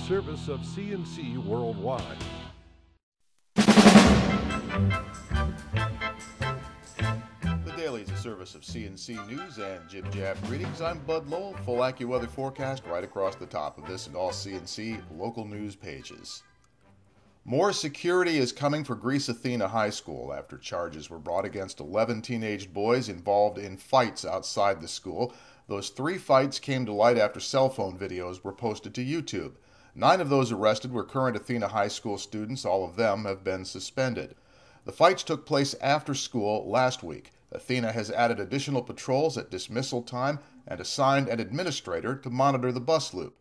service of CNC Worldwide. The Daily is a service of CNC News and Jib Jab Greetings. I'm Bud Lowell. Full AccuWeather forecast right across the top of this and all CNC local news pages. More security is coming for Greece Athena High School after charges were brought against 11 teenage boys involved in fights outside the school. Those 3 fights came to light after cell phone videos were posted to YouTube. 9 of those arrested were current Athena High School students. All of them have been suspended. The fights took place after school last week. Athena has added additional patrols at dismissal time and assigned an administrator to monitor the bus loop.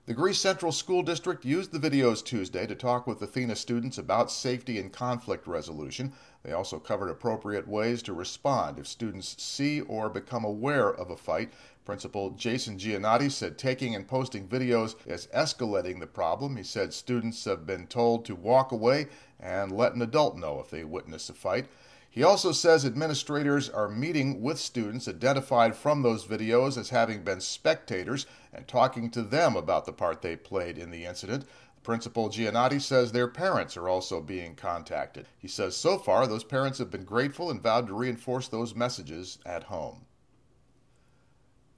The Greece Central School District used the videos Tuesday to talk with Athena students about safety and conflict resolution. They also covered appropriate ways to respond if students see or become aware of a fight. Principal Jason Giannotti said taking and posting videos is escalating the problem. He said students have been told to walk away and let an adult know if they witness a fight. He also says administrators are meeting with students identified from those videos as having been spectators and talking to them about the part they played in the incident. Principal Giannotti says their parents are also being contacted. He says so far those parents have been grateful and vowed to reinforce those messages at home.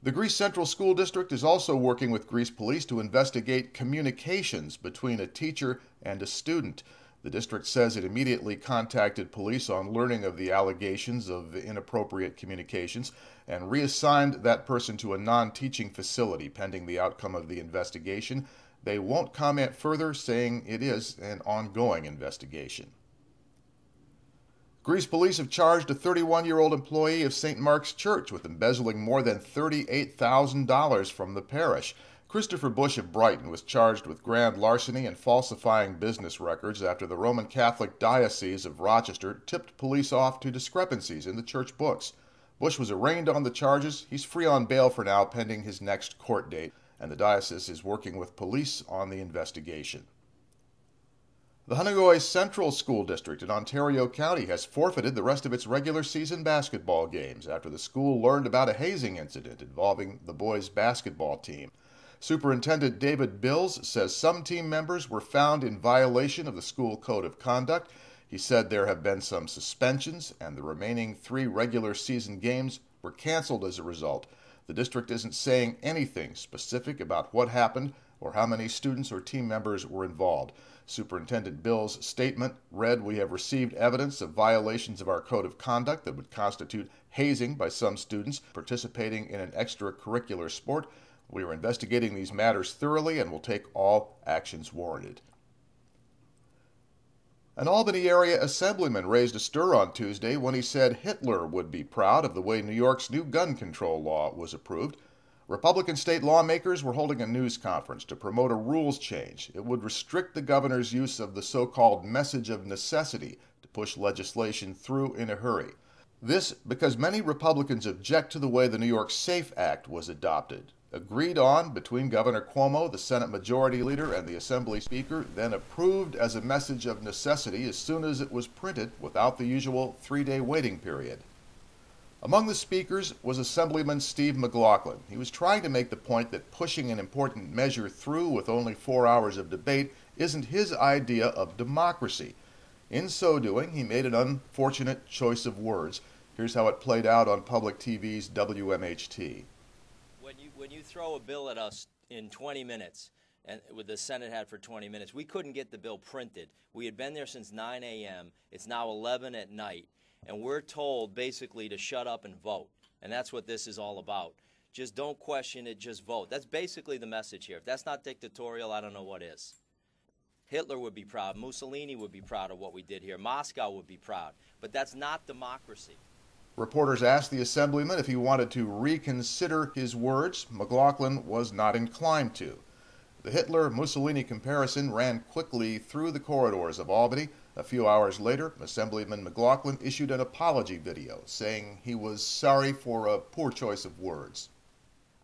The Greece Central School District is also working with Greece Police to investigate communications between a teacher and a student. The district says it immediately contacted police on learning of the allegations of inappropriate communications and reassigned that person to a non-teaching facility pending the outcome of the investigation. They won't comment further, saying it is an ongoing investigation. Greece police have charged a 31-year-old employee of St. Mark's Church with embezzling more than $38,000 from the parish. Christopher Bush of Brighton was charged with grand larceny and falsifying business records after the Roman Catholic Diocese of Rochester tipped police off to discrepancies in the church books. Bush was arraigned on the charges. He's free on bail for now pending his next court date, and the diocese is working with police on the investigation. The Honeoye Central School District in Ontario County has forfeited the rest of its regular season basketball games after the school learned about a hazing incident involving the boys' basketball team. Superintendent David Bills says some team members were found in violation of the school code of conduct. He said there have been some suspensions and the remaining 3 regular season games were canceled as a result. The district isn't saying anything specific about what happened or how many students or team members were involved. Superintendent Bills' statement read, "We have received evidence of violations of our code of conduct that would constitute hazing by some students participating in an extracurricular sport. We are investigating these matters thoroughly and will take all actions warranted." An Albany area assemblyman raised a stir on Tuesday when he said Hitler would be proud of the way New York's new gun control law was approved. Republican state lawmakers were holding a news conference to promote a rules change. It would restrict the governor's use of the so-called message of necessity to push legislation through in a hurry. This because many Republicans object to the way the New York SAFE Act was adopted. Agreed on between Governor Cuomo, the Senate Majority Leader, and the Assembly Speaker, then approved as a message of necessity as soon as it was printed without the usual 3-day waiting period. Among the speakers was Assemblyman Steve McLaughlin. He was trying to make the point that pushing an important measure through with only 4 hours of debate isn't his idea of democracy. In so doing, he made an unfortunate choice of words. Here's how it played out on public TV's WMHT. When you throw a bill at us in 20 minutes, and with the Senate had for 20 minutes, we couldn't get the bill printed. We had been there since 9 a.m. It's now 11 at night, and we're told basically to shut up and vote. And that's what this is all about. Just don't question it, just vote. That's basically the message here. If that's not dictatorial, I don't know what is. Hitler would be proud. Mussolini would be proud of what we did here. Moscow would be proud. But that's not democracy. Reporters asked the assemblyman if he wanted to reconsider his words. McLaughlin was not inclined to. The Hitler-Mussolini comparison ran quickly through the corridors of Albany. A few hours later, Assemblyman McLaughlin issued an apology video saying he was sorry for a poor choice of words.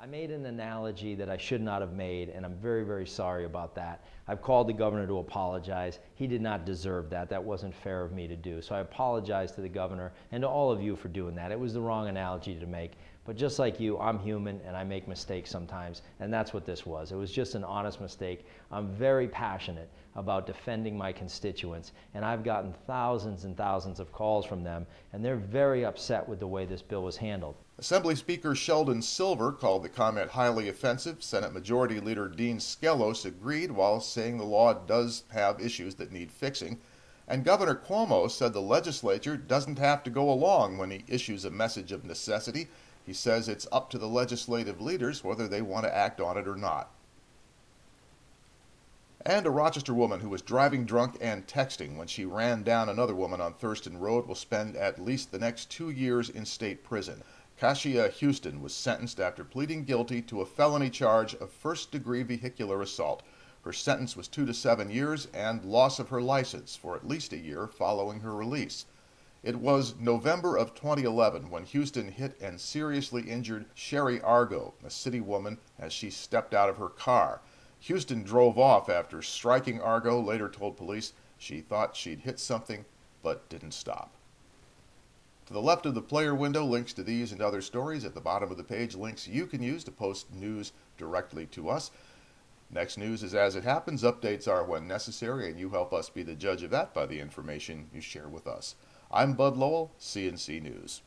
I made an analogy that I should not have made, and I'm very, very sorry about that. I've called the governor to apologize. He did not deserve that. That wasn't fair of me to do. So I apologize to the governor and to all of you for doing that. It was the wrong analogy to make. But just like you, I'm human and I make mistakes sometimes, and that's what this was. It was just an honest mistake. I'm very passionate about defending my constituents, and I've gotten thousands and thousands of calls from them, and they're very upset with the way this bill was handled. Assembly Speaker Sheldon Silver called the comment highly offensive. Senate Majority Leader Dean Skelos agreed, while saying the law does have issues that need fixing. And Governor Cuomo said the legislature doesn't have to go along when he issues a message of necessity. He says it's up to the legislative leaders whether they want to act on it or not. And a Rochester woman who was driving drunk and texting when she ran down another woman on Thurston Road will spend at least the next 2 years in state prison. Kashia Houston was sentenced after pleading guilty to a felony charge of first-degree vehicular assault. Her sentence was 2 to 7 years and loss of her license for at least a year following her release. It was November of 2011 when Houston hit and seriously injured Sherry Argo, a city woman, as she stepped out of her car. Houston drove off after striking Argo, later told police she thought she'd hit something but didn't stop. To the left of the player window, links to these and other stories. At the bottom of the page, links you can use to post news directly to us. Next news is as it happens. Updates are when necessary, and you help us be the judge of that by the information you share with us. I'm Bud Lowell, CNC News.